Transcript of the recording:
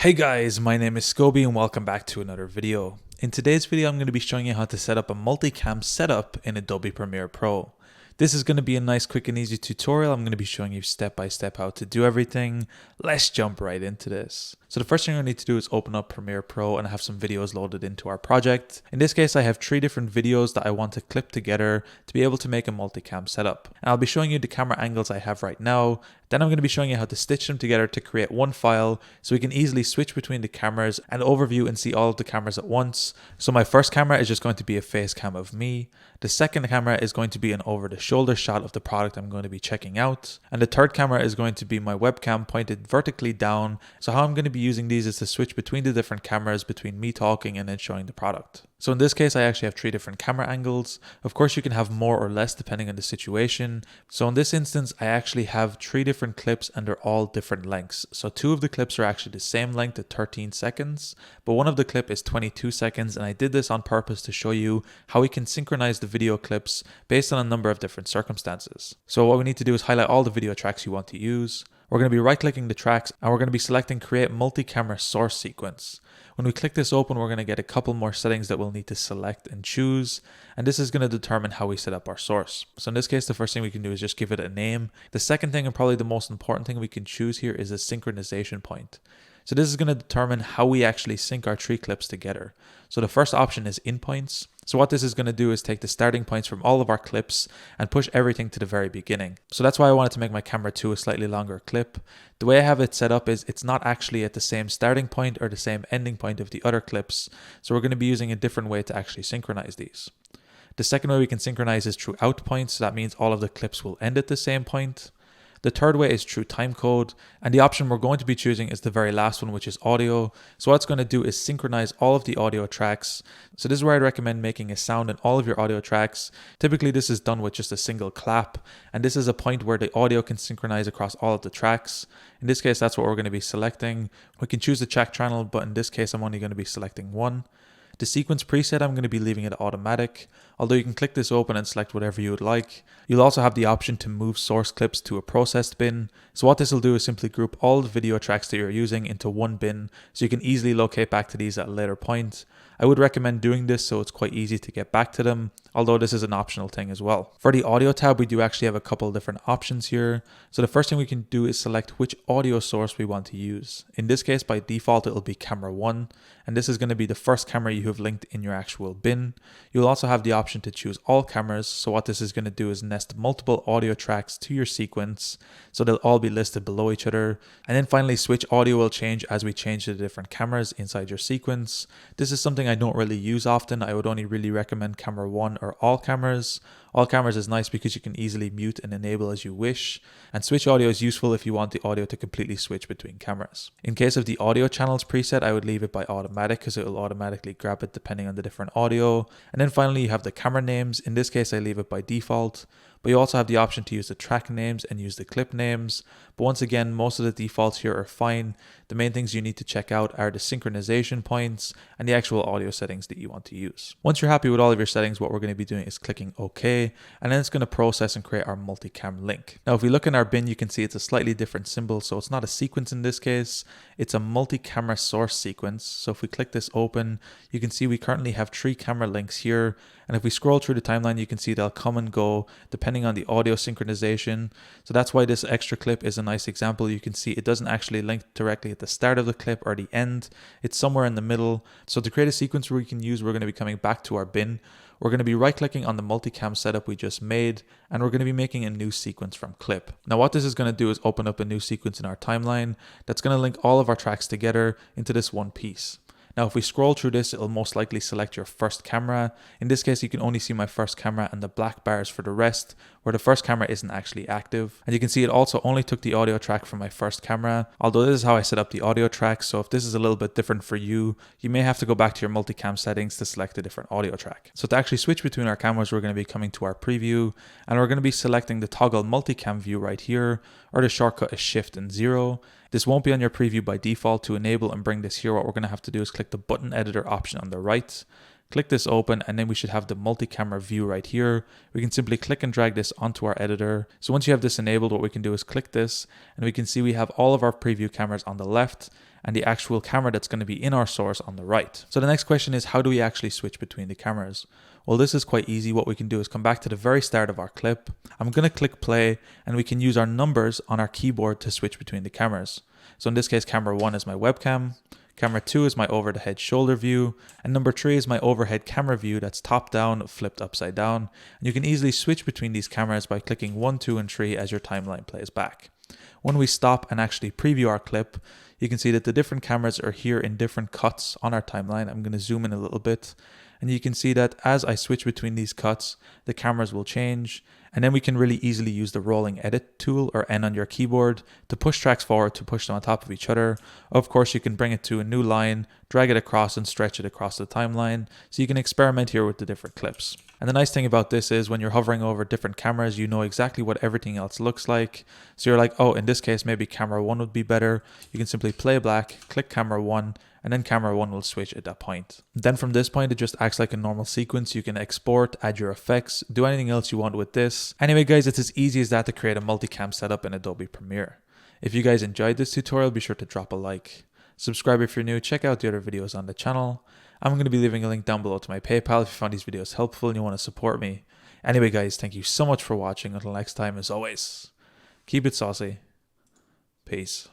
Hey guys, my name is Scoby and welcome back to another video. In today's video, I'm going to be showing you how to set up a multicam setup in Adobe Premiere Pro. This is going to be a nice, quick and easy tutorial. I'm going to be showing you step by step how to do everything. Let's jump right into this. So the first thing I need to do is open up Premiere Pro and have some videos loaded into our project. In this case, I have 3 different videos that I want to clip together to be able to make a multicam setup. And I'll be showing you the camera angles I have right now. Then I'm going to be showing you how to stitch them together to create one file so we can easily switch between the cameras and overview and see all of the cameras at once. So my first camera is just going to be a face cam of me. The second camera is going to be an over the shoulder shot of the product I'm going to be checking out. And the third camera is going to be my webcam pointed vertically down. So how I'm going to be using these is to switch between the different cameras between me talking and then showing the product. So in this case, I actually have 3 different camera angles. Of course, you can have more or less depending on the situation. So in this instance, I actually have 3 different clips and they're all different lengths. So 2 of the clips are actually the same length at 13 seconds, but one of the clip is 22 seconds. And I did this on purpose to show you how we can synchronize the video clips based on a number of different circumstances. So what we need to do is highlight all the video tracks you want to use. We're going to be right clicking the tracks and we're going to be selecting create multi-camera source sequence. When we click this open, we're going to get a couple more settings that we'll need to select and choose. And this is going to determine how we set up our source. So in this case, the first thing we can do is just give it a name. The second thing and probably the most important thing we can choose here is a synchronization point. So this is going to determine how we actually sync our 3 clips together. So the first option is in points. So what this is going to do is take the starting points from all of our clips and push everything to the very beginning. So that's why I wanted to make my camera 2 a slightly longer clip. The way I have it set up is it's not actually at the same starting point or the same ending point of the other clips. So we're going to be using a different way to actually synchronize these. The second way we can synchronize is through out points. So that means all of the clips will end at the same point. The third way is through timecode, and the option we're going to be choosing is the very last one, which is audio. So what it's going to do is synchronize all of the audio tracks. So this is where I'd recommend making a sound in all of your audio tracks. Typically this is done with just a single clap, and this is a point where the audio can synchronize across all of the tracks. In this case, that's what we're going to be selecting. We can choose the track channel, but in this case, I'm only going to be selecting one. The sequence preset, I'm going to be leaving it automatic, although you can click this open and select whatever you would like. You'll also have the option to move source clips to a processed bin. So what this will do is simply group all the video tracks that you're using into one bin, so you can easily locate back to these at a later point. I would recommend doing this so it's quite easy to get back to them, although this is an optional thing as well. For the audio tab, we do actually have a couple of different options here. So the first thing we can do is select which audio source we want to use. In this case, by default, it'll be camera 1, and this is going to be the first camera you have linked in your actual bin. You'll also have the option to choose all cameras. So what this is going to do is nest multiple audio tracks to your sequence, so they'll all be listed below each other. And then finally, switch audio will change as we change the different cameras inside your sequence. This is something I don't really use often. I would only really recommend camera 1 or all cameras. All cameras is nice because you can easily mute and enable as you wish. And switch audio is useful if you want the audio to completely switch between cameras. In case of the audio channels preset, I would leave it by automatic because it will automatically grab it depending on the different audio. And then finally, you have the camera names. In this case, I leave it by default. But you also have the option to use the track names and use the clip names. But once again, most of the defaults here are fine. The main things you need to check out are the synchronization points and the actual audio settings that you want to use. Once you're happy with all of your settings, what we're going to be doing is clicking OK, and then it's going to process and create our multicam link. Now, if we look in our bin, you can see it's a slightly different symbol. So it's not a sequence in this case, it's a multi-camera source sequence. So if we click this open, you can see we currently have 3 camera links here. And if we scroll through the timeline, you can see they'll come and go depending on the audio synchronization. So that's why this extra clip is a nice example. You can see it doesn't actually link directly at the start of the clip or the end. It's somewhere in the middle. So to create a sequence we can use, we're going to be coming back to our bin. We're going to be right clicking on the multicam setup we just made, and we're going to be making a new sequence from clip. Now what this is going to do is open up a new sequence in our timeline that's going to link all of our tracks together into this one piece. Now, if we scroll through this, it'll most likely select your first camera. In this case, you can only see my first camera and the black bars for the rest, where the first camera isn't actually active. And you can see it also only took the audio track from my first camera, although this is how I set up the audio track. So if this is a little bit different for you, you may have to go back to your multicam settings to select a different audio track. So to actually switch between our cameras, we're going to be coming to our preview, and we're going to be selecting the toggle multicam view right here, or the shortcut is Shift and 0. This won't be on your preview by default. To enable and bring this here, what we're going to have to do is click the button editor option on the right. Click this open, and then we should have the multi-camera view right here. We can simply click and drag this onto our editor. So once you have this enabled, what we can do is click this, and we can see we have all of our preview cameras on the left, and the actual camera that's going to be in our source on the right. So the next question is, how do we actually switch between the cameras? Well, this is quite easy. What we can do is come back to the very start of our clip. I'm going to click play, and we can use our numbers on our keyboard to switch between the cameras. So in this case, camera 1 is my webcam, camera 2 is my over the head shoulder view, and number 3 is my overhead camera view that's top down, flipped upside down. And you can easily switch between these cameras by clicking 1, 2, and 3 as your timeline plays back. When we stop and actually preview our clip, you can see that the different cameras are here in different cuts on our timeline. I'm going to zoom in a little bit, and you can see that as I switch between these cuts, the cameras will change. And then we can really easily use the rolling edit tool, or N on your keyboard, to push tracks forward, to push them on top of each other. Of course, you can bring it to a new line, drag it across and stretch it across the timeline. So you can experiment here with the different clips. And the nice thing about this is when you're hovering over different cameras, you know exactly what everything else looks like. So you're like, oh, in this case, maybe camera 1 would be better. You can simply play back, click camera 1, and then camera 1 will switch at that point. Then from this point, it just acts like a normal sequence. You can export, add your effects, do anything else you want with this. Anyway, guys, it's as easy as that to create a multicam setup in Adobe Premiere. If you guys enjoyed this tutorial, be sure to drop a like. Subscribe if you're new, check out the other videos on the channel. I'm going to be leaving a link down below to my PayPal if you found these videos helpful and you want to support me. Anyway, guys, thank you so much for watching. Until next time, as always, keep it saucy. Peace.